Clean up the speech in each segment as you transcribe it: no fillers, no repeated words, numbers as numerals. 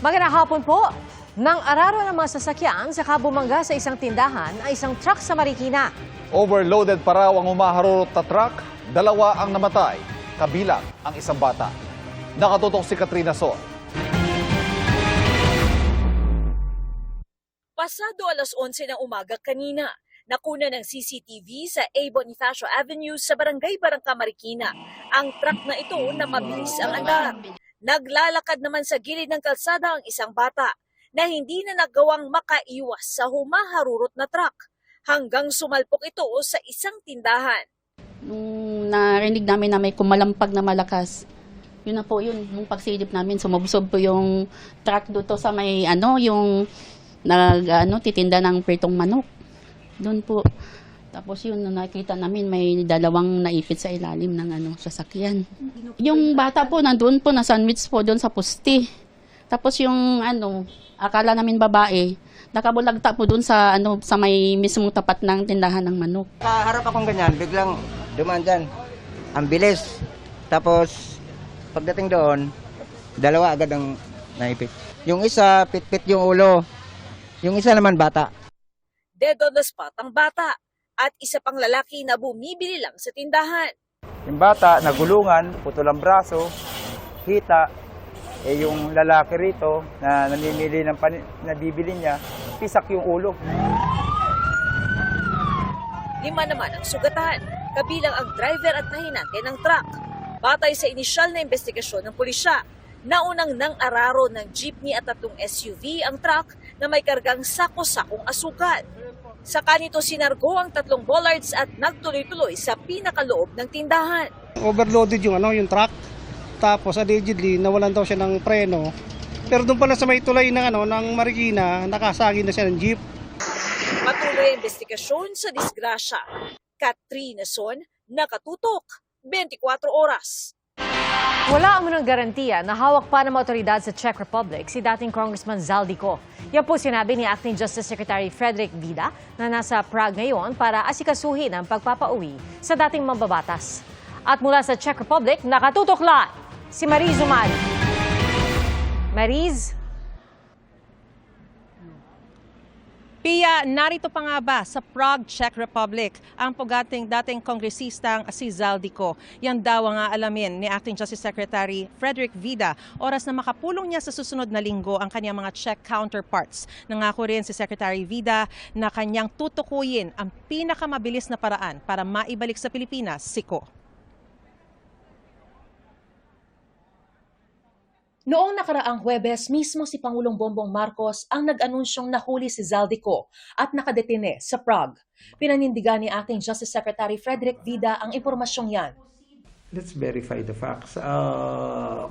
Magandang hapon po. Nang araro ng mga sasakyan sa kabumangga sa isang tindahan ay isang truck sa Marikina. Overloaded pa raw ang humaharurot na truck, 2 ang namatay, kabilang ang isang bata. Nakatutok si Katrina Son. Pasado alas 11 ng umaga kanina, nakuna ng CCTV sa A. Bonifacio Avenue sa Barangay Barangka, Marikina ang truck na ito na mabilis ang andar. Naglalakad naman sa gilid ng kalsada ang isang bata na hindi na nagawang makaiwas sa humaharurot na truck hanggang sumalpok ito sa isang tindahan. Nung narinig namin na may kumalampag na malakas, yun na po yun, nung pagsilip namin, sumubsob po yung truck doon sa may yung titinda ng pritong manok. Doon po. Tapos yun, nakita namin may 2 naipit sa ilalim ng sasakyan. Yung bata po, nandun po, na-sandwich po doon sa poste. Tapos yung akala namin babae, nakabulagta po doon sa may mismong tapat ng tindahan ng manok. Kaharap akong ganyan, biglang dumaan dyan. Ang bilis. Tapos, pagdating doon, 2 agad ang naipit. Yung isa, pit-pit yung ulo. Yung isa naman bata. Dead on the spot ang bata at isa pang lalaki na bumibili lang sa tindahan. Yung bata, nagulungan, putol ang braso, hita. Yung lalaki rito na namimili ng nabibili niya, pisak yung ulo. 5 naman ang sugatan, kabilang ang driver at nahinante ng truck. Batay sa inisyal na investigasyon ng pulisya, naunang nang araro ng jeepney at 3 SUV ang truck na may kargang sako-sakong asukal. Saka nito sinargo ang 3 bollards at nagtuloy-tuloy sa pinakaloob ng tindahan. Overloaded yung truck. Tapos allegedly nawalan daw siya ng preno. Pero doon pala sa may tulay ng Marikina, nakasagi na siya ng jeep. Patuloy ang investigasyon sa disgrasya. Katrina Son, nakatutok, 24 oras. Wala ang munang garantiya na hawak pa ng mga otoridad sa Czech Republic si dating Congressman Zaldico. Yan po sinabi ni Acting Justice Secretary Frederick Vida na nasa Prague ngayon para asikasuhin ang pagpapauwi sa dating mambabatas. At mula sa Czech Republic, nakatutok live si Mariz Umali. Mariz? Pia, narito pa nga ba sa Prague, Czech Republic ang pugating dating kongresistang si Zaldico? Yan daw ang alamin ni Acting Justice Secretary Frederick Vida oras na makapulong niya sa susunod na linggo ang kanyang mga Czech counterparts. Nangako rin si Secretary Vida na kanyang tutukuyin ang pinakamabilis na paraan para maibalik sa Pilipinas si Ko. Noong nakaraang Huwebes, mismo si Pangulong Bongbong Marcos ang nag-anunsyong nahuli si Zaldico at nakadetine sa Prague. Pinanindigan ni Acting Justice Secretary Frederick Vida ang impormasyong yan. Let's verify the facts.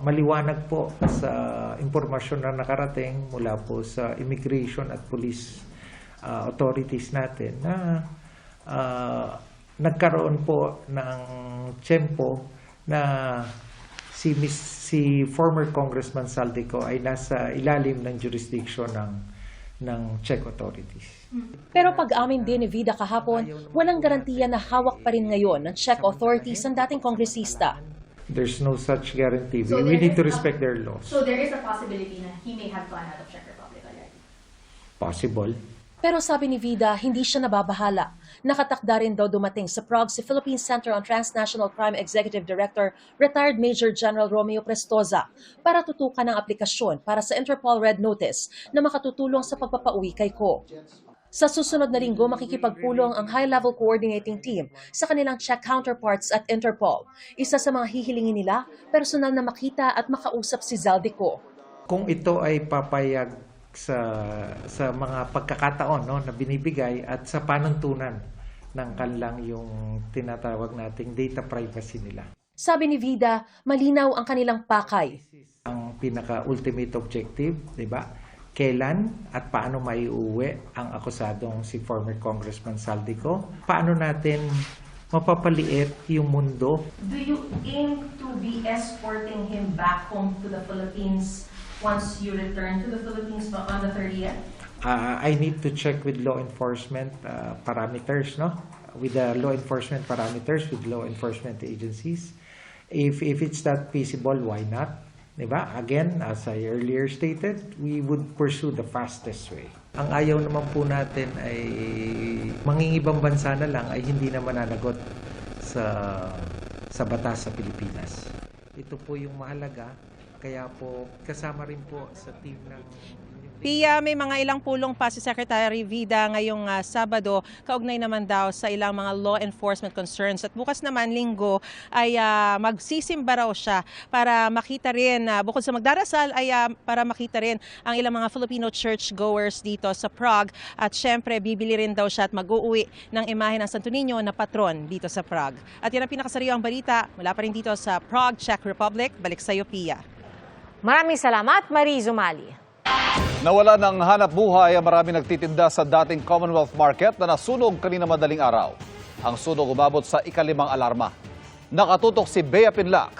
Maliwanag po sa impormasyon na nakarating mula po sa immigration at police authorities natin na nagkaroon po ng tiyempo na si former Congressman Zaldico ay nasa ilalim ng jurisdiction ng Czech authorities. Pero pag-amin din ni Vida kahapon, walang garantiya na hawak pa rin ngayon ng Czech authorities ang dating kongresista. There's no such guarantee. We need to respect their laws. So there is a possibility na he may have gone out of Czech Republic already? Possible. Pero sabi ni Vida, hindi siya nababahala. Nakatakda rin daw dumating sa Prague si Philippine Center on Transnational Crime Executive Director, retired Major General Romeo Prestoza, para tutukan ang aplikasyon para sa Interpol Red Notice na makatutulong sa pagpapauwi kay Ko. Sa susunod na linggo, makikipagpulong ang high-level coordinating team sa kanilang Czech counterparts at Interpol. Isa sa mga hihilingin nila, personal na makita at makausap si Zaldico. Kung ito ay papayag sa mga pagkakataon na binibigay at sa panuntunan ng kanilang yung tinatawag nating data privacy nila. Sabi ni Vida, malinaw ang kanilang pakay. Ang pinaka-ultimate objective, di ba? Kailan at paano maiuwi ang akusadong si former Congressman Zaldico? Paano natin mapapaliit yung mundo? Do you aim to be escorting him back home to the Philippines once you return to the Philippines on the 30th? I need to check with law enforcement parameters, with the law enforcement parameters, with law enforcement agencies. If it's not feasible, why not? Diba? Again, as I earlier stated, we would pursue the fastest way. Ang ayaw naman po natin ay mangingibang bansa na lang ay hindi na mananagot sa batas sa Pilipinas. Ito po yung mahalaga, kaya po kasama rin po sa team ng... Pia, may mga ilang pulong pa si Secretary Vida ngayong Sabado, kaugnay naman daw sa ilang mga law enforcement concerns. At bukas naman, Linggo, ay magsisimba raw siya para makita rin, bukod sa magdarasal, ay para makita rin ang ilang mga Filipino churchgoers dito sa Prague. At syempre, bibili rin daw siya at mag-uuwi ng imahe ng Santo Niño na patron dito sa Prague. At yan ang pinakasariwang balita mula pa rin dito sa Prague, Czech Republic. Balik sa iyo, Pia. Maraming salamat, Marie Zumali. Nawala ng hanap buhay ang marami nagtitinda sa dating Commonwealth Market na nasunog kanina madaling araw. Ang sunog umabot sa ika-5 alarma. Nakatutok si Bea Pinlac.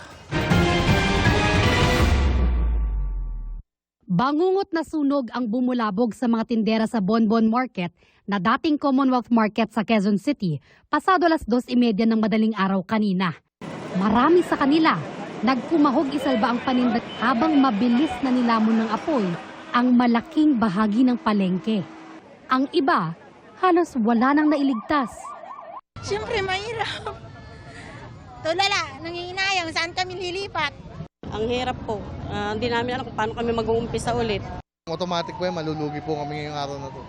Bangungot na sunog ang bumulabog sa mga tindera sa Bonbon Market na dating Commonwealth Market sa Quezon City pasado 2:30 ng madaling araw kanina. Marami sa kanila nagkumahog isalba ang paninda habang mabilis na nilamon ng apoy ang malaking bahagi ng palengke. Ang iba, halos wala nang nailigtas. Siyempre mahirap. Tulala, nanginginayang saan kami lilipat. Ang hirap po. Hindi namin alam kung paano kami mag-uumpisa ulit. Automatic po yan, malulugi po kami ngayong araw na to.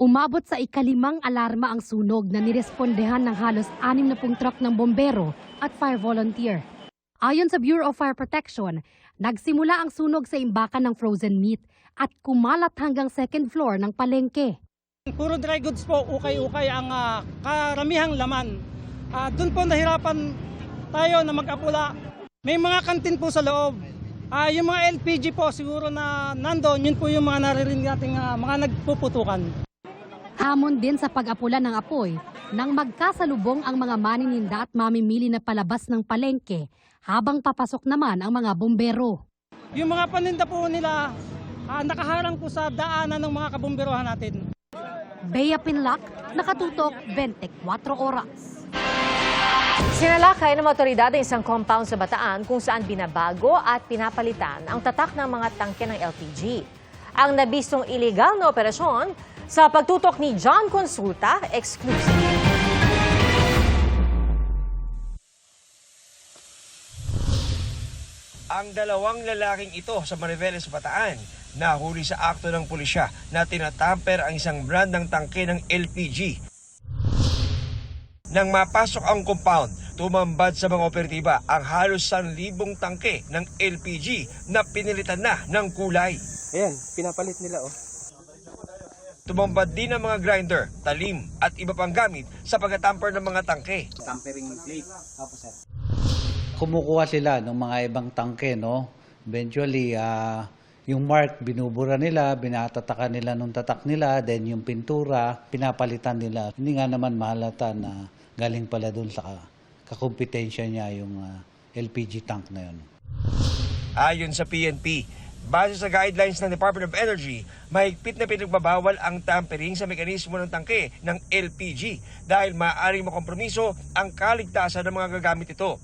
Umabot sa ika-5 alarma ang sunog na nirespondehan ng halos 60 truck ng bombero at fire volunteer. Ayon sa Bureau of Fire Protection, nagsimula ang sunog sa imbakan ng frozen meat at kumalat hanggang second floor ng palengke. Puro dry goods po, ukay-ukay ang karamihang laman. Doon po nahirapan tayo na mag-apula. May mga kantin po sa loob. Yung mga LPG po siguro na nandoon, yun po yung mga naririnig nating mga nagpuputukan. Hamon din sa pag-apula ng apoy nang magkasalubong ang mga manininda at mamimili na palabas ng palengke habang papasok naman ang mga bombero. Yung mga paninda po nila nakaharang po sa daanan ng mga kabomberohan natin. Bea Pinlac, nakatutok 24 oras. Sinalakay ng mga otoridad ang isang compound sa Bataan kung saan binabago at pinapalitan ang tatak ng mga tangke ng LPG. Ang nabistong illegal na operasyon sa pagtutok ni John Consulta, exclusive. Ang dalawang lalaking ito sa Mariveles, Bataan, nahuli sa akto ng pulisya na tinatamper ang isang brand ng tangke ng LPG. Nang mapasok ang compound, tumambad sa mga operatiba ang halos 1,000 tangke ng LPG na pinilitan na ng kulay. Ayan, pinapalit nila Tumambad din ang mga grinder, talim at iba pang gamit sa pagtatamper ng mga tangke. Tampering plate. Opo, sir. Kumukuha sila ng mga ibang tangke, no? Eventually, yung mark, binubura nila, binatatakan nila nung tatak nila, then yung pintura, pinapalitan nila. Hindi nga naman mahalata na galing pala dun sa kakumpetensya niya yung LPG tank na yun. Ayon sa PNP, base sa guidelines ng Department of Energy, mahigpit na pinagbabawal ang tampering sa mekanismo ng tangke ng LPG dahil maaaring makompromiso ang kaligtasan ng mga gagamit ito.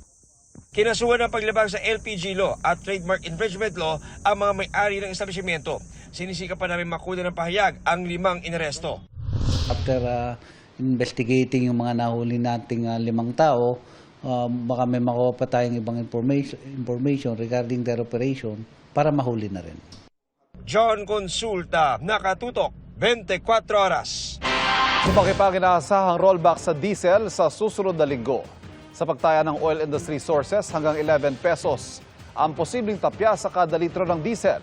Kinasuhan ng paglabag sa LPG law at trademark infringement law ang mga may-ari ng establishmento. Sinisika pa namin makuha ng pahayag ang 5 inaresto. After investigating yung mga nahuli nating 5 tao, baka may makuha pa tayong ibang information regarding their operation para mahuli na rin. John Consulta, nakatutok 24 oras. Lumaki pa ang inaasahang rollback sa diesel sa susunod na linggo. Sa pagtaya ng oil industry sources, hanggang 11 pesos ang posibleng tapya sa kada litro ng diesel.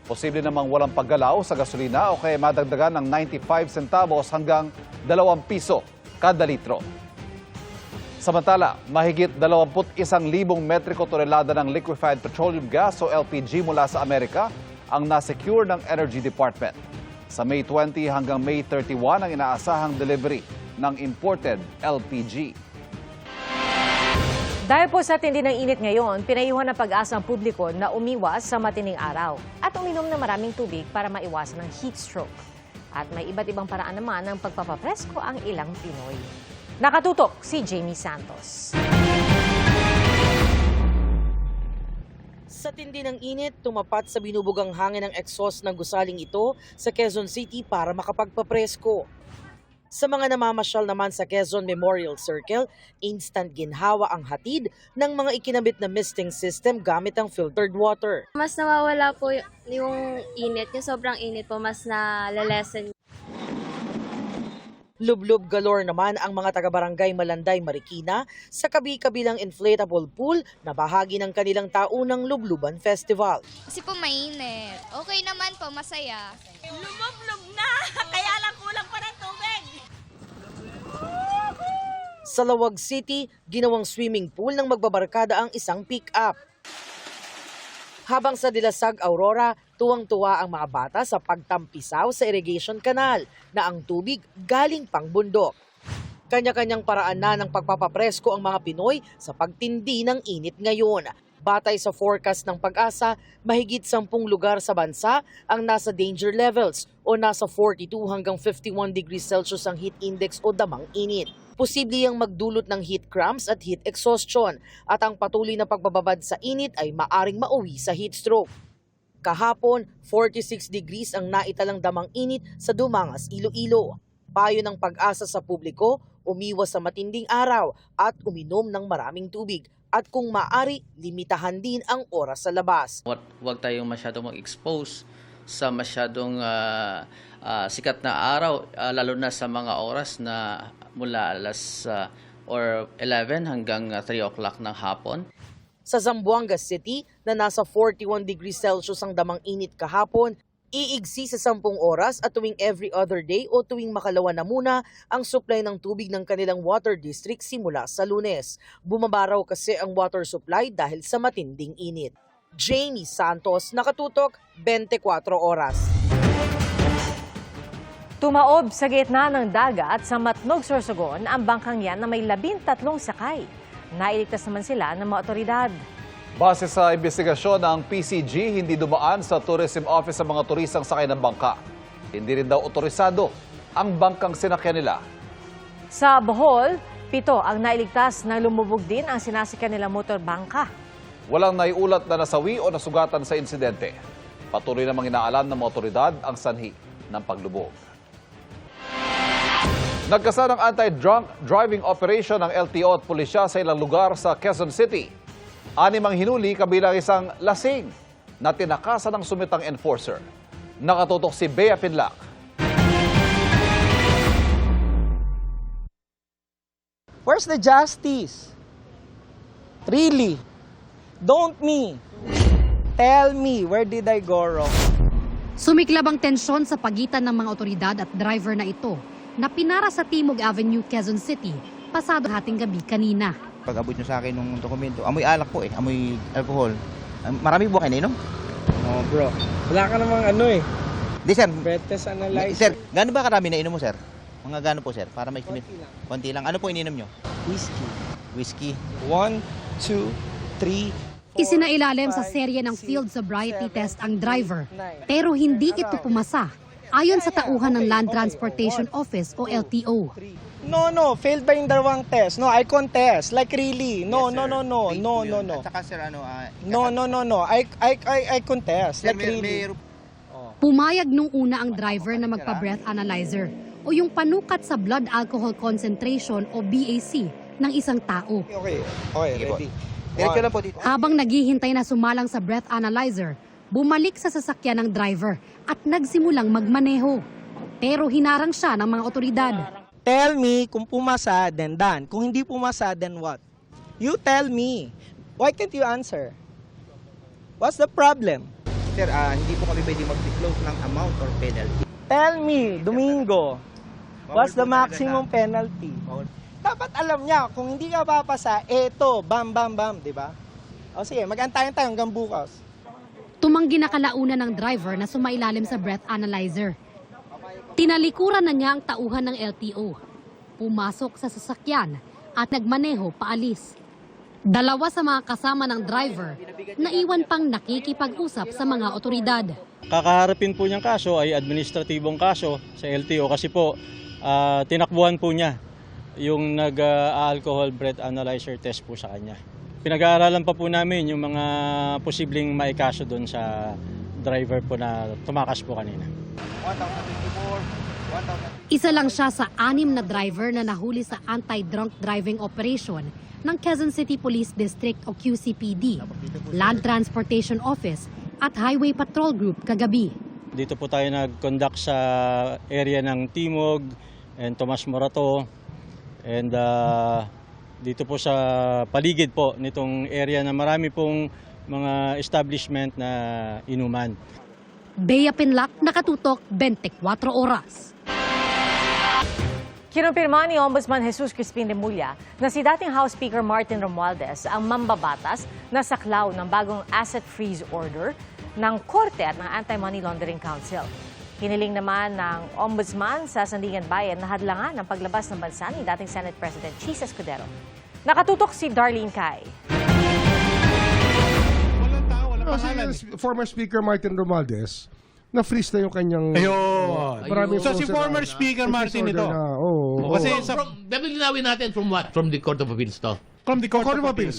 Posible namang walang paggalaw sa gasolina o kaya madagdagan ng 95 centavos hanggang 2 piso kada litro. Samantala, mahigit 21,000 metriko tonelada ng liquefied petroleum gas o LPG mula sa Amerika ang nasecure ng Energy Department. Sa May 20 hanggang May 31 ang inaasahang delivery ng imported LPG. Dahil po sa tindi ng init ngayon, pinayuhan ng Pag-asa ang publiko na umiwas sa matining araw at uminom ng maraming tubig para maiwasan ng heat stroke. At may iba't ibang paraan naman ng pagpapapresko ang ilang Pinoy. Nakatutok si Jamie Santos. Sa tindi ng init, tumapat sa binubugang hangin ng exhaust ng gusaling ito sa Quezon City para makapagpapresko. Sa mga namamasyal naman sa Quezon Memorial Circle, instant ginhawa ang hatid ng mga ikinabit na misting system gamit ang filtered water. Mas nawawala po yung init, yung sobrang init po, mas nalalesen. Lublub galore naman ang mga taga-barangay Malanday, Marikina sa kabi-kabilang inflatable pool na bahagi ng kanilang taunang Lubluban Festival. Kasi po mainit. Okay naman po, masaya. Lumublob na! Kaya lang kulang pa ng tubig! Sa Lawag City, ginawang swimming pool ng magbabarkada ang isang pick-up. Habang sa Dilasag, Aurora, tuwang-tuwa ang mga bata sa pagtampisaw sa irrigation canal na ang tubig galing pang bundok. Kanya-kanyang paraan na ng pagpapapresko ang mga Pinoy sa pagtindi ng init ngayon. Batay sa forecast ng Pag-asa, mahigit 10 lugar sa bansa ang nasa danger levels o nasa 42 hanggang 51 degrees Celsius ang heat index o damang init. Posible yang magdulot ng heat cramps at heat exhaustion at ang patuloy na pagbababad sa init ay maaring mauwi sa heat stroke. Kahapon, 46 degrees ang naitalang damang init sa Dumangas, Iloilo. Payo ng Pag-asa sa publiko, umiwas sa matinding araw at uminom ng maraming tubig. At kung maaari, limitahan din ang oras sa labas. Huwag tayong masyadong mag-expose sa masyadong sikat na araw, lalo na sa mga oras na mula alas 11 hanggang 3 o'clock ng hapon. Sa Zamboanga City, na nasa 41 degrees Celsius ang damang init kahapon, iigsi sa 10 oras at tuwing every other day o tuwing makalawa na muna ang supply ng tubig ng kanilang water district simula sa Lunes. Bumaba raw kasi ang water supply dahil sa matinding init. Jamie Santos, Nakatutok, 24 Oras. Tumaob sa gitna ng dagat sa Matnog, Sorsogon ang bangkang yan na may 13 sakay. Nailigtas naman sila ng mga otoridad. Base sa investigasyon ng PCG, hindi dumaan sa Tourism Office ang mga turistang sakay ng bangka. Hindi rin daw otorisado ang bangkang sinakyan nila. Sa Bohol, 7 ang nailigtas na lumubog din ang sinasakyan nilang motor bangka. Walang naiulat na nasawi o nasugatan sa insidente. Patuloy namang inaalam ng mga otoridad ang sanhi ng paglubog. Nagkasa ng anti-drunk driving operation ng LTO at pulisya sa ilang lugar sa Quezon City. 6 ang hinuli kabilang isang lasing na tinakasan ng sumitang enforcer. Nakatutok si Bea Pinlac. Where's the justice? Really? Don't me. Tell me, where did I go wrong? Sumiklab ang tensyon sa pagitan ng mga otoridad at driver na ito na pinara sa Timog Avenue, Quezon City, pasado hating gabi kanina. Pag-abot nyo sa akin ng dokumento, amoy alak po amoy alcohol. Marami po kayo nainom? Oh bro, wala ka namang Di sir, breath test analyzer. sir, gaano ba karami nainom mo sir? Mga gaano po sir, para may estimate. Konti lang. Ano po ininom nyo? Whiskey. 1, 2, 3. Isinailalim sa serye ng field sobriety test ang driver, pero hindi ito pumasa. Ayon sa tauhan ng Land Transportation Office o LTO. No, failed ba yung dalawang test? No, I contest. Like really? No. Saka sir, No. I contest. Like really. Pumayag nung una ang driver na magpa-breath analyzer o yung panukat sa blood alcohol concentration o BAC ng isang tao. Okay, ready. Diretso lang po dito. Habang naghihintay na sumalang sa breath analyzer, bumalik sa sasakyan ng driver at nagsimulang magmaneho. Pero hinarang siya ng mga otoridad. Tell me kung pumasa, then done. Kung hindi pumasa, then what? You tell me. Why can't you answer? What's the problem? Sir, hindi po kami pwede mag-disclose ng amount or penalty. Tell me, Domingo. What's the maximum penalty? Dapat alam niya, kung hindi ka papasa, eto, bam, di ba? O sige, mag-antayin tayo hanggang bukas. Tumanggi na kalaunan ng driver na sumailalim sa breath analyzer. Tinalikuran na niya ang tauhan ng LTO. Pumasok sa sasakyan at nagmaneho paalis. 2 sa mga kasama ng driver naiwan pang nakikipag-usap sa mga otoridad. Kakaharapin po niyang kaso ay administratibong kaso sa LTO kasi po tinakbuhan po niya yung nag-alcohol breath analyzer test po sa kanya. Pinag-aaralan pa po namin yung mga posibleng maikaso doon sa driver po na tumakas po kanina. Isa lang siya sa 6 na driver na nahuli sa anti-drunk driving operation ng Quezon City Police District o QCPD, Land Transportation Office at Highway Patrol Group kagabi. Dito po tayo nag-conduct sa area ng Timog and Tomas Morato and dito po sa paligid po nitong area na marami pong mga establishment na inuman. Bea Pinlac, nakatutok 24 oras. Kinumpirma ni Ombudsman Jesus Crispin Remulla na si dating House Speaker Martin Romualdez ang mambabatas na saklaw ng bagong asset freeze order ng Korte at ng Anti-Money Laundering Council. Hiniling naman ng Ombudsman sa Sandigan Bayan na hadlangan ng paglabas ng bansa ni dating Senate President Chis Escudero. Nakatutok si Darlene Cai. Former Speaker Martin Romualdez, na-freeze na yung kanyang... So si former Speaker Martin ito? Kasi linawin natin from what? From the Court of Appeals to? From the Court of Appeals.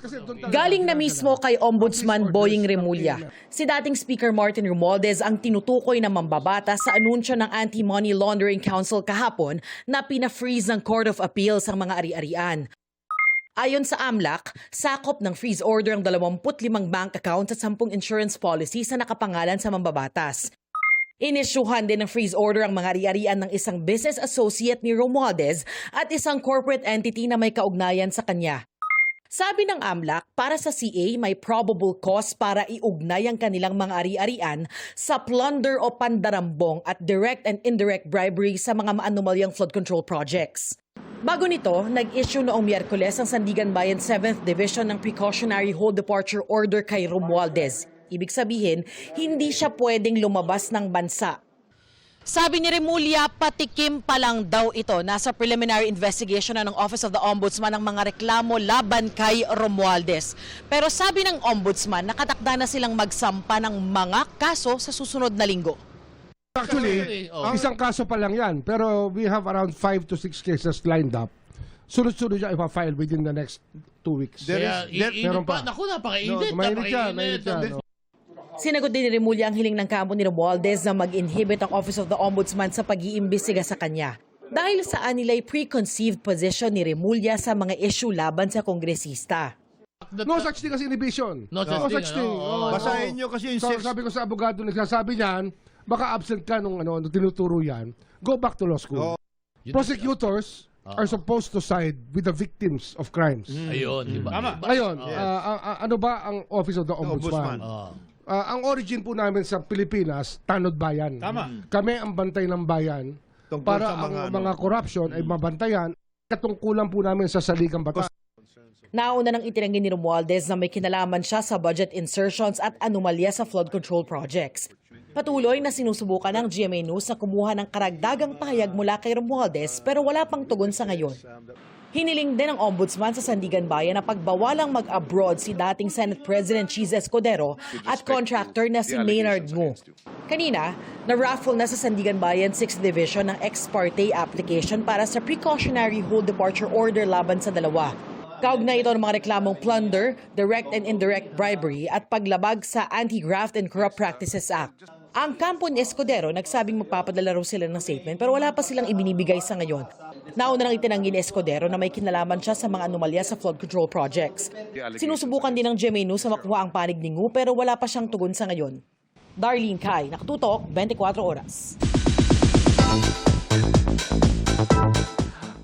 Galing na mismo kay Ombudsman Boying Remulla. Si dating Speaker Martin Romualdez ang tinutukoy na mambabata sa anunsyo ng Anti-Money Laundering Council kahapon na pina-freeze ng Court of Appeals ang mga ari-arian. Ayon sa AMLAC, sakop ng freeze order ang 25 bank accounts at 10 insurance policies na nakapangalan sa mambabatas. Inisyuhan din ng freeze order ang mga ari-arian ng isang business associate ni Romualdez at isang corporate entity na may kaugnayan sa kanya. Sabi ng AMLAC, para sa CA may probable cause para iugnay ang kanilang mga ari-arian sa plunder o pandarambong at direct and indirect bribery sa mga maanumalyang flood control projects. Bago nito, nag-issue noong Miyerkules ang Sandigan Bayan 7th Division ng Precautionary Hold Departure Order kay Romualdez. Ibig sabihin, hindi siya pwedeng lumabas ng bansa. Sabi ni Remulla, patikim pa lang daw ito. Nasa preliminary investigation na ng Office of the Ombudsman ang mga reklamo laban kay Romualdez. Pero sabi ng Ombudsman, nakatakda na silang magsampa ng mga kaso sa susunod na linggo. Actually, isang kaso pa lang yan. Pero we have around 5 to 6 cases lined up. Sunod-sunod siya ipa-file within the next 2 weeks. Meron pa. Naku, napakainit. Mainit yan. Sinagot din ni Remulla ang hiling ng kampo ni Romualdez na mag-inhibit ang Office of the Ombudsman sa pag-iimbestiga sa kanya. Dahil saan nila'y preconceived position ni Remulla sa mga issue laban sa kongresista. No such thing as inhibition. No such thing. Basahin nyo kasi yung sabi ko sa abogado, nagsasabi niyan, baka absent ka nung tinuturo yan, go back to law school. Prosecutors are supposed to side with the victims of crimes. Ayun, diba? Ayun, ano ba ang Office of the Ombudsman? Ang origin po namin sa Pilipinas, tanod bayan. Kami ang bantay ng bayan para ang mga corruption ay mabantayan. Katungkulan po namin sa saligang batas. Nauna nang itinanggi ni Romualdez na may kinalaman siya sa budget insertions at anomalya sa flood control projects. Patuloy na sinusubukan ng GMA News na kumuha ng karagdagang pahayag mula kay Romualdez pero wala pang tugon sa ngayon. Hiniling din ng Ombudsman sa Sandigan Bayan na pagbawalang mag-abroad si dating Senate President Chis Escudero at contractor na si Maynard Ngu. Kanina, na-raffle na sa Sandigan Bayan 6th Division ng ex parte application para sa precautionary hold departure order laban sa dalawa. Kaugnay ito ng mga reklamong plunder, direct and indirect bribery at paglabag sa Anti-Graft and Corrupt Practices Act. Ang kampo ni Escudero nagsabing magpapadala raw sila ng statement pero wala pa silang ibinibigay sa ngayon. Nauna nang itinanggi ni Escudero na may kinalaman siya sa mga anomalya sa flood control projects. Sinusubukan din ng GMA News na makuha ang panig ni Ngu pero wala pa siyang tugon sa ngayon. Darlene Cai, nakatutok, 24 oras.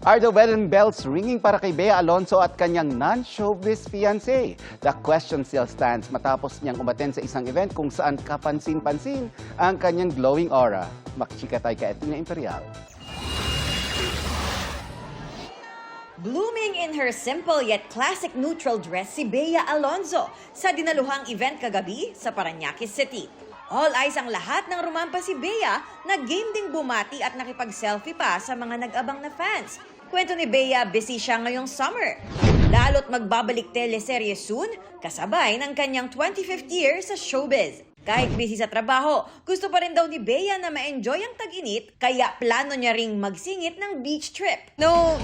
Are the wedding bells ringing para kay Bea Alonzo at kanyang non-showbiz fiancé? The question still stands matapos niyang umaten sa isang event kung saan kapansin-pansin ang kanyang glowing aura. Makchika tayo kay Athena Imperial. Blooming in her simple yet classic neutral dress si Bea Alonzo sa dinaluhang event kagabi sa Parañaque City. All eyes ang lahat ng rumampa si Bea na game ding bumati at nakipag-selfie pa sa mga nag-abang na fans. Kwento ni Bea, busy siya ngayong summer. Lalo't magbabalik teleserye soon, kasabay ng kanyang 25th year sa showbiz. Kahit busy sa trabaho, gusto pa rin daw ni Bea na ma-enjoy ang tag-init, kaya plano niya ring magsingit ng beach trip. No,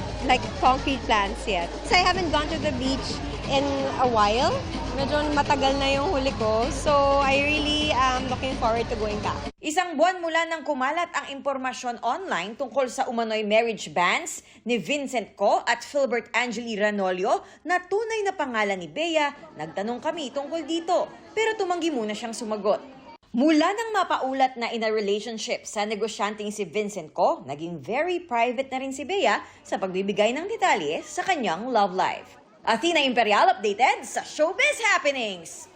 concrete plans yet. So I haven't gone to the beach in a while. Medyo matagal na yung huli ko. So, I really am looking forward to going back. Isang buwan mula nang kumalat ang impormasyon online tungkol sa umano'y marriage bans ni Vincent Co at Philbert Angeli Ranolio na tunay na pangalan ni Bea, nagtanong kami tungkol dito. Pero tumanggi muna siyang sumagot. Mula nang mapaulat na in a relationship sa negosyanteng si Vincent Co, naging very private na rin si Bea sa pagbibigay ng detalye sa kanyang love life. Athena Imperial updated sa Showbiz Happenings.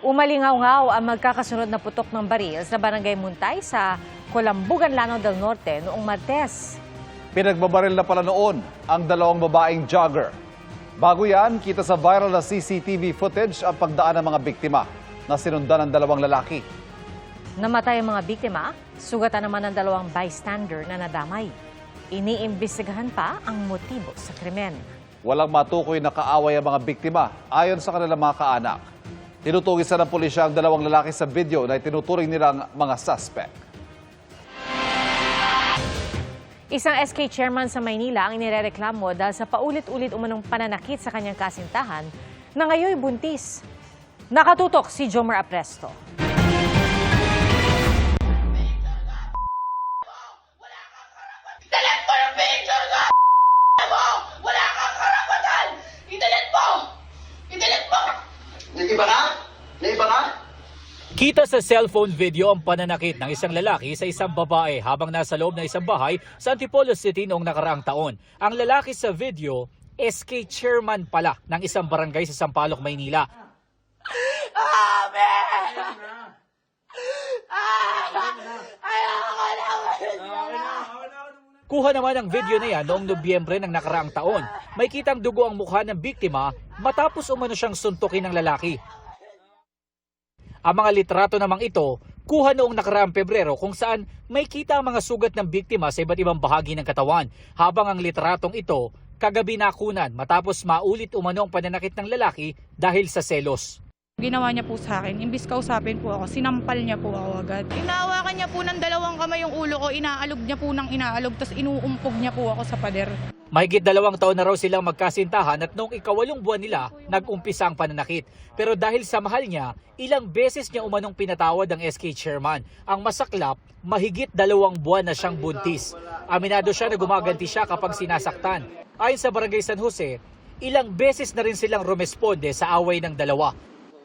Umalingaw-ngaw ang magkakasunod na putok ng baril sa Barangay Muntay sa Colambugan, Lanao del Norte noong Martes. Pinagbabaril na pala noon ang dalawang babaeng jogger. Bago yan, kita sa viral na CCTV footage ang pagdaan ng mga biktima na sinundan ng dalawang lalaki. Namatay ang mga biktima, sugatan naman ng dalawang bystander na nadamay. Iniimbestigahan pa ang motibo sa krimen. Walang matukoy na kaaway ang mga biktima ayon sa kanilang mga kaanak. Tinutugisan ng pulisya ang dalawang lalaki sa video na itinuturing nilang mga suspect. Isang SK chairman sa Maynila ang inirereklamo dahil sa paulit-ulit umanong pananakit sa kanyang kasintahan na ngayon buntis. Nakatutok si Jomar Apresto. Kita sa cellphone video ang pananakit ng isang lalaki sa isang babae habang nasa loob ng isang bahay sa Antipolo City noong nakaraang taon. Ang lalaki sa video, SK chairman pala ng isang barangay sa Sampaloc, Maynila. Kuha naman ang video na yan noong Nobyembre ng nakaraang taon. May kitang dugo ang mukha ng biktima matapos umano siyang suntukin ng lalaki. Ang mga litrato namang ito, kuha noong nakaraang Pebrero kung saan may kita ang mga sugat ng biktima sa iba't ibang bahagi ng katawan. Habang ang litratong ito, kagabi nakunan matapos maulit umano ang pananakit ng lalaki dahil sa selos. Ginawa niya po sa akin, imbis kausapin po ako, sinampal niya po ako agad. Inahawakan niya po ng dalawang kamay yung ulo ko, inaalog niya po ng inaalog, tapos inuumpog niya po ako sa pader. Mahigit 2 taon na raw silang magkasintahan at noong 8 buwan nila, nag-umpisa ang pananakit. Pero dahil sa mahal niya, ilang beses niya umanong pinatawad ang SK chairman. Ang masaklap, mahigit 2 buwan na siyang buntis. Aminado siya na gumaganti siya kapag sinasaktan. Ayon sa Barangay San Jose, ilang beses na rin silang rumesponde sa away ng dalawa.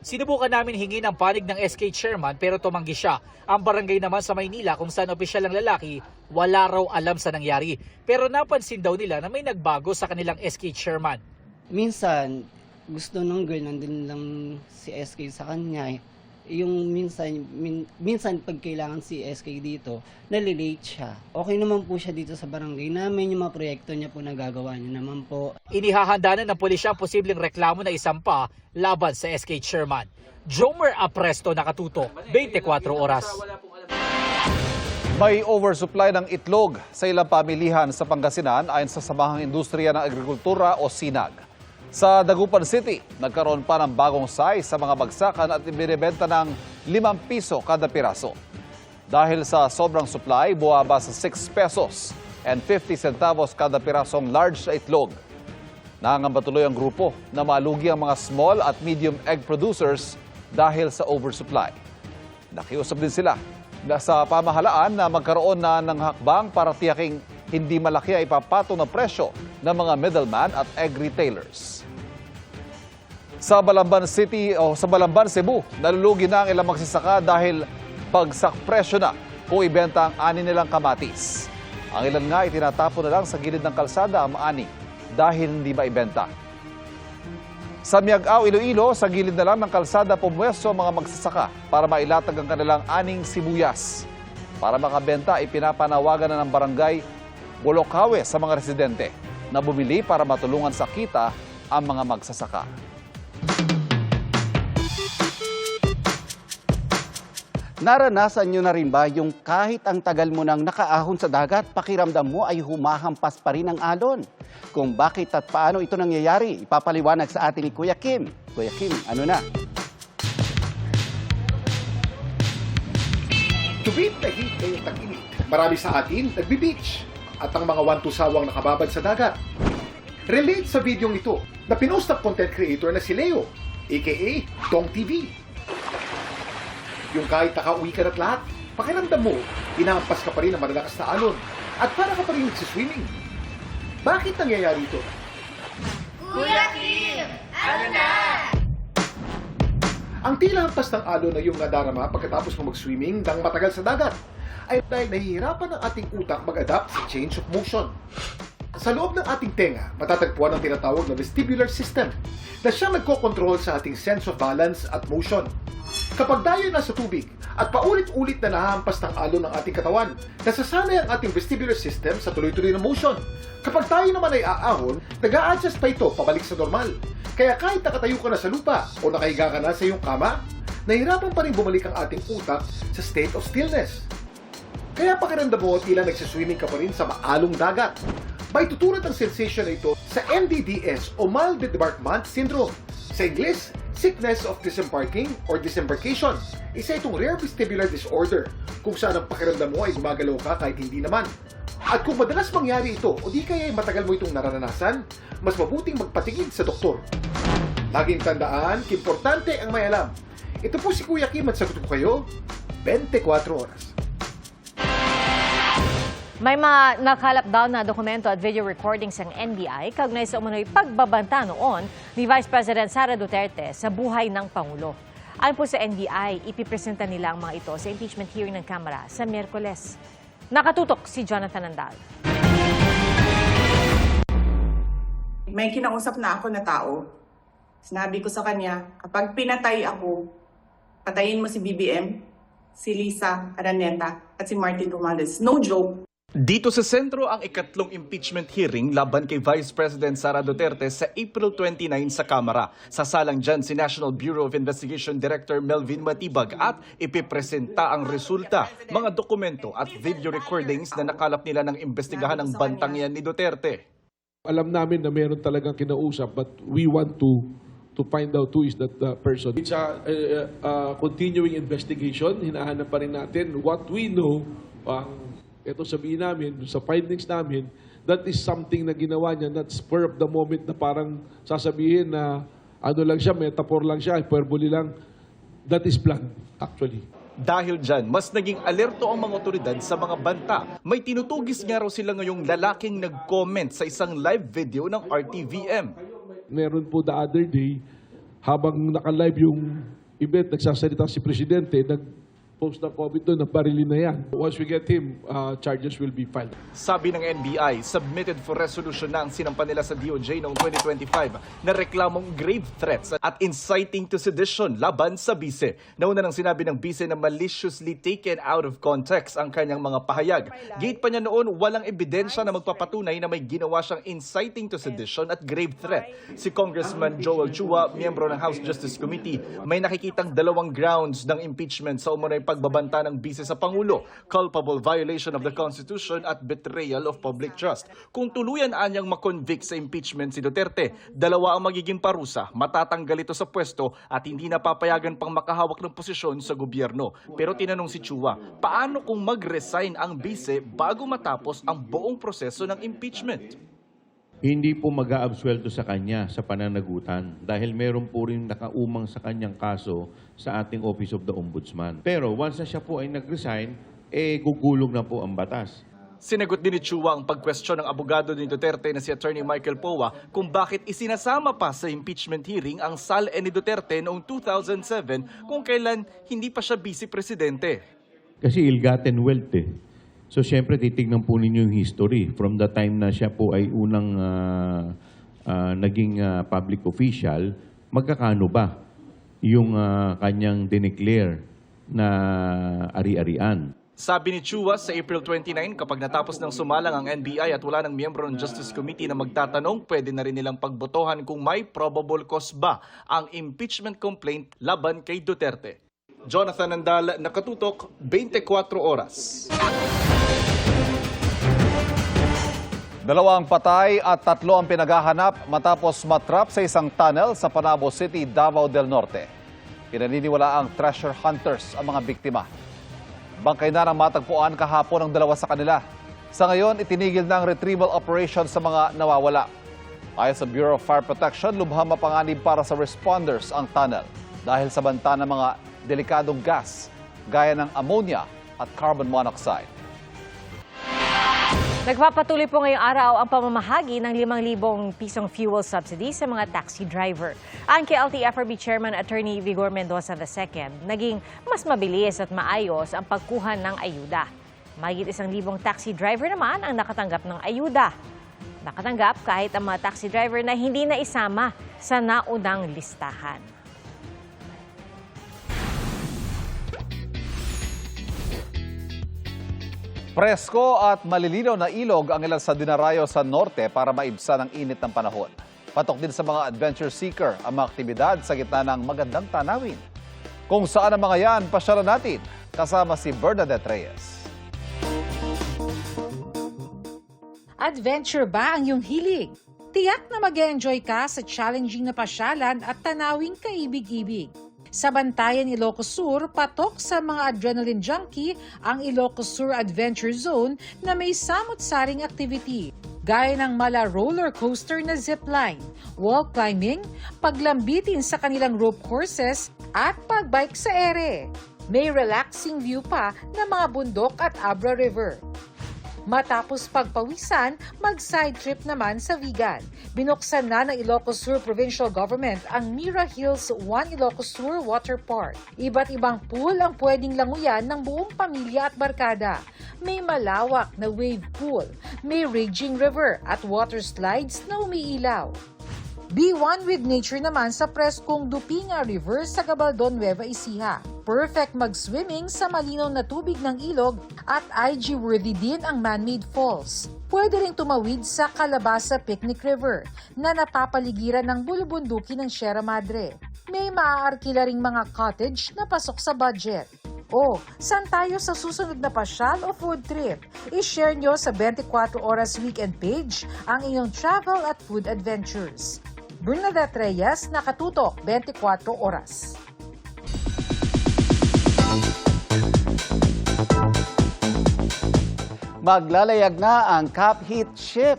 Sinubukan namin hingi ng panig ng SK chairman pero tumanggi siya. Ang barangay naman sa Maynila kung saan opisyal ang lalaki, wala raw alam sa nangyari. Pero napansin daw nila na may nagbago sa kanilang SK chairman. Minsan, gusto ng girl, nandun lang si SK sa kanya. Yung minsan pag kailangan si SK dito, nalilate siya. Okay naman po siya dito sa barangay namin, yung mga proyekto niya po nagagawa niya naman po. Inihahanda na ng pulisya ang posibleng reklamo na isampa laban sa SK chairman. Jomer Apresto, nakatutok, 24 oras. May oversupply ng itlog sa ilang pamilihan sa Pangasinan ayon sa Samahang Industriya ng Agrikultura o SINAG. Sa Dagupan City, nagkaroon pa ng bagong size sa mga bagsakan at ibinibenta ng 5 piso kada piraso. Dahil sa sobrang supply, buwaba sa 6 pesos and 50 centavos kada pirasong large na itlog. Nangangamba tuloy ang grupo na malugi ang mga small at medium egg producers dahil sa oversupply. Nakiusap din sila sa pamahalaan na magkaroon na ng hakbang para tiyaking hindi malaki ay ipapatong na presyo ng mga middleman at egg retailers. Sa Balamban City o sa Balamban, Cebu, nalulugi na ang ilang magsasaka dahil pagsak presyo na kung ibenta ang ani nilang kamatis. Ang ilan nga itinatapon na lang sa gilid ng kalsada ang ani dahil hindi maibenta. Sa Miagao, Iloilo, sa gilid na lang ng kalsada pumwesto ang mga magsasaka para mailatag ang kanilang aning sibuyas. Para makabenta, ipinapanawagan na ng barangay Bolokawe sa mga residente na bumili para matulungan sa kita ang mga magsasaka. Naranasan nyo na rin ba yung kahit ang tagal mo nang nakaahon sa dagat, pakiramdam mo ay humahampas pa rin ang alon? Kung bakit at paano ito nangyayari, ipapaliwanag sa atin ni Kuya Kim. Kuya Kim, ano na? Tuwid na hit ay tag-init. Marami sa atin nagbe-beach. at ang mga wantusawang nakababad sa dagat. Relate sa videong ito na pinost ng content creator na si Leo, aka Dong TV. Yung kahit nakauwi ka na't lahat, pakiramdam mo, inahampas ka pa rin ng malalakas na alon at para ka pa rin nagsiswimming. Bakit nangyayari ito? Kuya Kim, ano na? Ang tila hampas ng alon na iyong nadarama pagkatapos mo mag-swimming ng matagal sa dagat ay dahil nahihirapan ang ating utak mag-adapt sa change of motion. Sa loob ng ating tenga, matatagpuan ang tinatawag na vestibular system na siyang nagkokontrol sa ating sense of balance at motion. Kapag tayo nasa tubig at paulit-ulit na nahahampas ng alon ng ating katawan, nasasanay ang ating vestibular system sa tuloy-tuloy na motion. Kapag tayo naman ay aahon, nag-a-adjust pa ito pabalik sa normal. Kaya kahit nakatayo ka na sa lupa o nakahiga ka na sa iyong kama, nahihirapan pa rin bumalik ang ating utak sa state of stillness. Kaya pakiramdam mo tila nagsiswimming ka pa rin sa maalong dagat. May tutulad ang sensation na ito sa MDDS o Mild Debarkment Syndrome. Sa Ingles, Sickness of Disembarking or Disembarkation. Isa itong rare vestibular disorder kung saan ang pakiramdam mo ay gumagalaw ka kahit hindi naman. At kung madalas mangyari ito o di kaya ay matagal mo itong nararanasan, mas mabuting magpatingin sa doktor. Laging tandaan, importante ang may alam. Ito po si Kuya Kim at sagot ko kayo, 24 oras. May mga nakalap daw na dokumento at video recordings ng NBI kaugnay sa umano'y pagbabanta noon ni Vice President Sara Duterte sa buhay ng Pangulo. Ayon po sa NBI, ipipresenta nila ang mga ito sa impeachment hearing ng Kamara sa Miyerkules. Nakatutok si Jonathan Andal. May kinausap na ako na tao. Sinabi ko sa kanya, kapag pinatay ako, patayin mo si BBM, si Lisa Araneta at si Martin Romualdez. No joke. Dito sa sentro ang ikatlong impeachment hearing laban kay Vice President Sara Duterte sa April 29 sa Kamara. Sasalang dyan si National Bureau of Investigation Director Melvin Matibag at ipipresenta ang resulta, mga dokumento at video recordings na nakalap nila ng imbestigahan ng bantang yan ni Duterte. Alam namin na meron talagang kinausap but we want to find out who is that person. It's a continuing investigation. Hinahanap pa rin natin what we know. Ito sabihin namin, sa findings namin, that is something na ginawa niya, not spur of the moment na parang sasabihin na ano lang siya, metaphor lang siya, hyperbole lang. That is planned, actually. Dahil dyan, mas naging alerto ang mga otoridad sa mga banta. May tinutugis nga raw sila ngayong lalaking nag-comment sa isang live video ng RTVM. Meron po the other day, habang naka-live yung event, nagsasalita si Presidente, post ng COVID doon, nabarilin na yan. Once we get him, charges will be filed. Sabi ng NBI, submitted for resolution na ang sinampan nila sa DOJ noong 2025 na reklamong grave threats at inciting to sedition laban sa bise. Nauna nang sinabi ng bise na maliciously taken out of context ang kanyang mga pahayag. Gate pa niya noon, walang ebidensya na magpapatunay na may ginawa siyang inciting to sedition at grave threat. Si Congressman Joel Chua, miyembro ng House Justice Committee, may nakikitang dalawang grounds ng impeachment sa umunay pagbabanta ng bise sa Pangulo, culpable violation of the Constitution at betrayal of public trust. Kung tuluyan anyang makonvict sa impeachment si Duterte, dalawa ang magiging parusa, matatanggal ito sa pwesto at hindi napapayagan pang makahawak ng posisyon sa gobyerno. Pero tinanong si Chua, paano kung mag-resign ang bise bago matapos ang buong proseso ng impeachment? Hindi po mag-aabsuelto sa kanya sa pananagutan dahil meron po rin nakaumang sa kanyang kaso sa ating Office of the Ombudsman. Pero once na siya po ay nag-resign, gugulong na po ang batas. Sinagot din ni Chua ang pag-question ng abogado ni Duterte na si Attorney Michael Poa kung bakit isinasama pa sa impeachment hearing ang SALE ni Duterte noong 2007 kung kailan hindi pa siya vice-presidente. Kasi ill-gotten wealth So, siyempre, titignan po ninyo yung history. From the time na siya po ay unang naging public official, magkakano ba yung kanyang dineclare na ari-arian? Sabi ni Chua sa April 29, kapag natapos ng sumalang ang NBI at wala ng miyembro ng Justice Committee na magtatanong, pwede na rin nilang pagbotohan kung may probable cause ba ang impeachment complaint laban kay Duterte. Jonathan Andal, Nakatutok, 24 oras. 2 patay at 3 ang pinaghahanap matapos matrap sa isang tunnel sa Panabo City, Davao del Norte. Pinaniniwala ang treasure hunters ang mga biktima. Bangkay na ng matagpuan kahapon ang 2 sa kanila. Sa ngayon, itinigil na ang retrieval operation sa mga nawawala. Ayon sa Bureau of Fire Protection, lubhang mapanganib para sa responders ang tunnel dahil sa banta ng mga delikadong gas gaya ng ammonia at carbon monoxide. Nagpapatuloy po ngayong araw ang pamamahagi ng 5,000 pisong fuel subsidy sa mga taxi driver. Ang KLTFRB Chairman Attorney Vigor Mendoza II, naging mas mabilis at maayos ang pagkuha ng ayuda. Mahigit 1,000 taxi driver naman ang nakatanggap ng ayuda. Nakatanggap kahit ang mga taxi driver na hindi na isama sa naunang listahan. Presko at malilinaw na ilog ang ilan sa dinarayo sa norte para maibsan ang init ng panahon. Patok din sa mga adventure seeker ang mga aktibidad sa gitna ng magandang tanawin. Kung saan ang mga yan, pasyalan natin kasama si Bernadette Reyes. Adventure ba ang iyong hilig? Tiyak na mag-enjoy ka sa challenging na pasyalan at tanawing kaibig-ibig. Sa Bantayan, Ilocos Sur, patok sa mga adrenaline junkie ang Ilocos Sur Adventure Zone na may samot-saring activity. Gaya ng mala roller coaster na zipline, wall climbing, paglambitin sa kanilang rope courses at pagbike sa ere. May relaxing view pa ng mga bundok at Abra River. Matapos pagpawisan, mag-side trip naman sa Vigan. Binuksan na ng Ilocos Sur Provincial Government ang Mira Hills 1 Ilocos Sur Water Park. Iba't ibang pool ang pwedeng languyan ng buong pamilya at barkada. May malawak na wave pool, may raging river at water slides na umiilaw. Be one with nature naman sa preskong Dupinga River sa Gabaldon, Nueva Ecija. Perfect mag-swimming sa malinaw na tubig ng ilog at IG-worthy din ang man-made falls. Pwede ring tumawid sa Calabasa Picnic River na napapaligiran ng bulubunduki ng Sierra Madre. May maaarkila ring mga cottage na pasok sa budget. O, saan tayo sa susunod na pasyal o food trip? I-share nyo sa 24 Oras Weekend page ang inyong travel at food adventures. Bernadette Reyes, Nakatutok, 24 Oras. Maglalayag na ang Cup Hit Ship.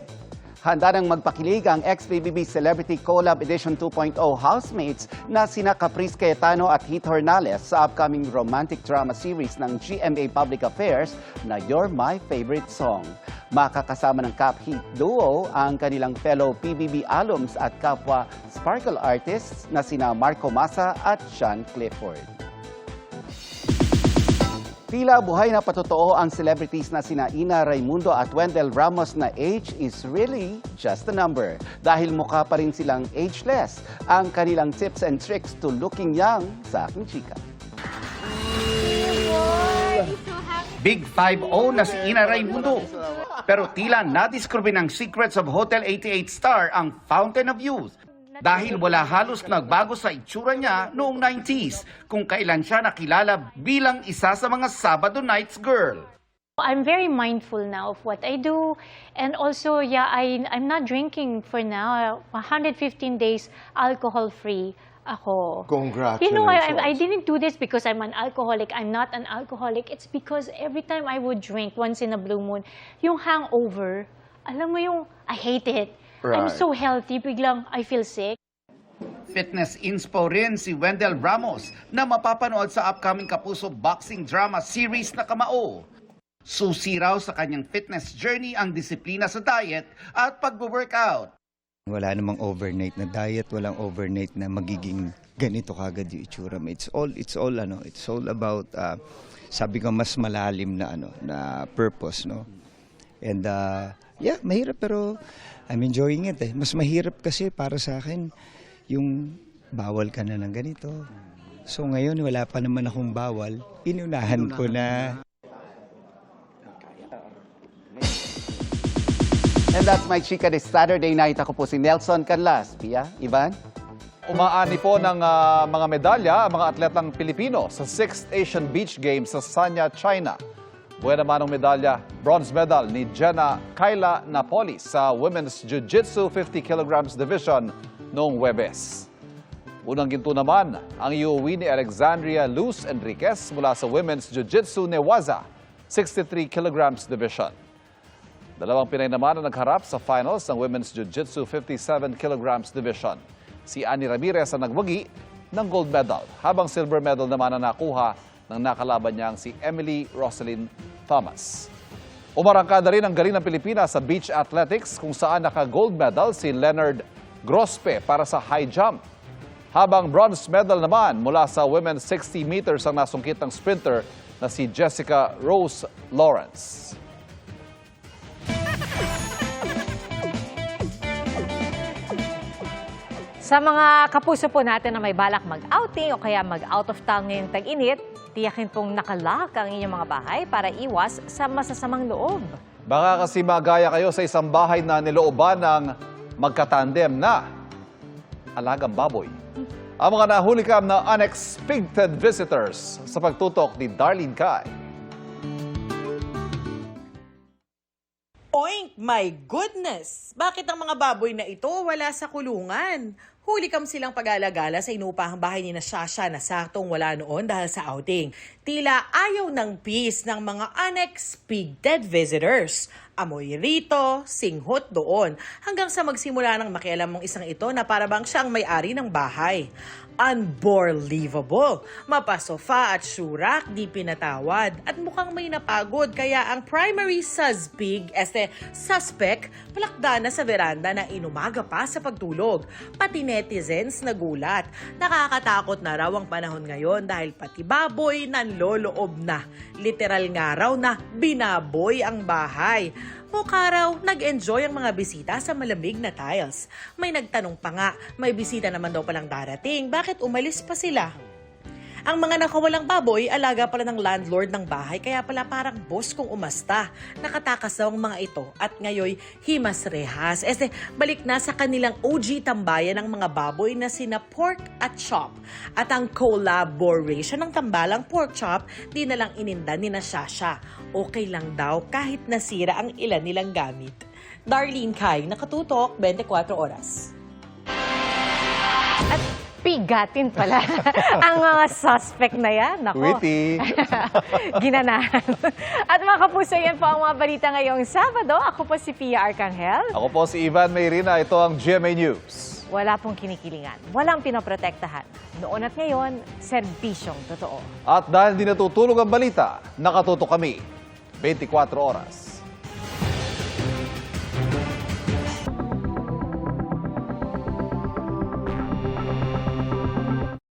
Handa nang magpakilig ang ex-PBB Celebrity Collab Edition 2.0 housemates na sina Caprice Cayetano at Heath Hornales sa upcoming romantic drama series ng GMA Public Affairs na You're My Favorite Song. Makakasama ng Cup Hit duo ang kanilang fellow PBB alums at kapwa sparkle artists na sina Marco Massa at Sean Clifford. Tila buhay na patotoo ang celebrities na sina Ina Raimundo at Wendell Ramos na age is really just a number. Dahil mukha pa rin silang ageless. Ang kanilang tips and tricks to looking young sa aking chika. Big 5-0 na si Ina Raimundo. Pero tila nadiskubre ng Secrets of Hotel 88 star ang Fountain of Youth. Dahil wala halos nagbago sa itsura niya noong 90s kung kailan siya nakilala bilang isa sa mga Sabado Nights girl. I'm very mindful now of what I do, and also, I'm not drinking for now. 115 days alcohol-free ako. Congratulations. You know, I didn't do this because I'm an alcoholic. I'm not an alcoholic. It's because every time I would drink once in a blue moon, yung hangover, alam mo yung, I hate it. Right. I'm so healthy, biglang I feel sick. Fitness inspo rin si Wendell Ramos na mapapanood sa upcoming Kapuso boxing drama series na Kamao. Susi raw sa kanyang fitness journey ang disiplina sa diet at pag-workout. Wala namang overnight na diet, walang overnight na magiging ganito kagad yung itsura mo. It's all about sabi ko mas malalim na na purpose, no. And mahirap pero I'm enjoying it. Mas mahirap kasi para sa akin yung bawal ka na ng ganito. So ngayon wala pa naman akong bawal, inunahan ko na. And that's my chika this Saturday night. Ako po si Nelson Canlas. Pia, Ivan? Umaani po ng mga medalya ang mga atletang Pilipino sa 6th Asian Beach Games sa Sanya, China. Buwan naman ang medalya, bronze medal ni Jenna Kayla Napoli sa Women's Jiu-Jitsu 50 kilograms division noong Huwebes. Unang ginto naman ang iuwi ni Alexandria Luz Enriquez mula sa Women's Jiu-Jitsu Newaza 63 kilograms division. Dalawang Pinay naman ang nagharap sa finals ng Women's Jiu-Jitsu 57 kilograms division. Si Annie Ramirez ang nagwagi ng gold medal, habang silver medal naman ang nakuha ng nakalaban niyang si Emily Rosalyn Thomas. Umarangkada rin ang galing ng Pilipinas sa beach athletics kung saan naka-gold medal si Leonard Grospe para sa high jump. Habang bronze medal naman mula sa women's 60 meters ang nasungkit ng sprinter na si Jessica Rose Lawrence. Sa mga kapuso po natin na may balak mag-outing o kaya mag-out of town ngayong tag-init, tiyakin pong nakalock ang inyong mga bahay para iwas sa masasamang loob. Baka kasi magaya kayo sa isang bahay na nilooban ng magkatandem na alagang baboy. Ang mga nahulikam na unexpected visitors sa pagtutok ni Darlene Kai. Oink! My goodness! Bakit ang mga baboy na ito wala sa kulungan? Hulikam silang pag-alagala sa inupahang bahay ni na Shasha na saktong wala noon dahil sa outing. Tila ayaw ng peace ng mga unexpected visitors. Amoy rito, singhot doon, hanggang sa magsimula ng makialam mong isang ito na parabang siyang may-ari ng bahay. Unbelievable! Mapasofa at syurak di pinatawad at mukhang may napagod kaya ang primary suspect palakda na sa veranda na inumaga pa sa pagtulog. Pati netizens nagulat. Nakakatakot na raw ang panahon ngayon dahil pati baboy nanloloob na. Literal nga raw na binaboy ang bahay. Mukha raw nag-enjoy ang mga bisita sa malamig na tiles. May nagtanong pa nga, may bisita naman daw palang darating, bakit umalis pa sila? Ang mga nakawalang baboy, alaga pala ng landlord ng bahay, kaya pala parang boss kung umasta. Nakatakas daw ang mga ito at ngayoy himas rehas. Balik na sa kanilang OG tambayan ng mga baboy na sina pork at chop. At ang collaboration ng tambalang pork chop, di na lang ininda ni na Shasha. Okay lang daw kahit nasira ang ilan nilang gamit. Darlene Kai, Nakatutok, 24 Oras. At pigatin pala ang mga suspect na yan. Nako. Witty. Ginanahan. At mga kapuso, yan po ang mga balita ngayong Sabado. Ako po si Pia Arcangel. Ako po si Ivan Mayrina. Ito ang GMA News. Wala pong kinikilingan. Walang pinoprotektahan. Noon at ngayon, serbisyong totoo. At dahil di natutulog ang balita, nakatutok kami 24 oras.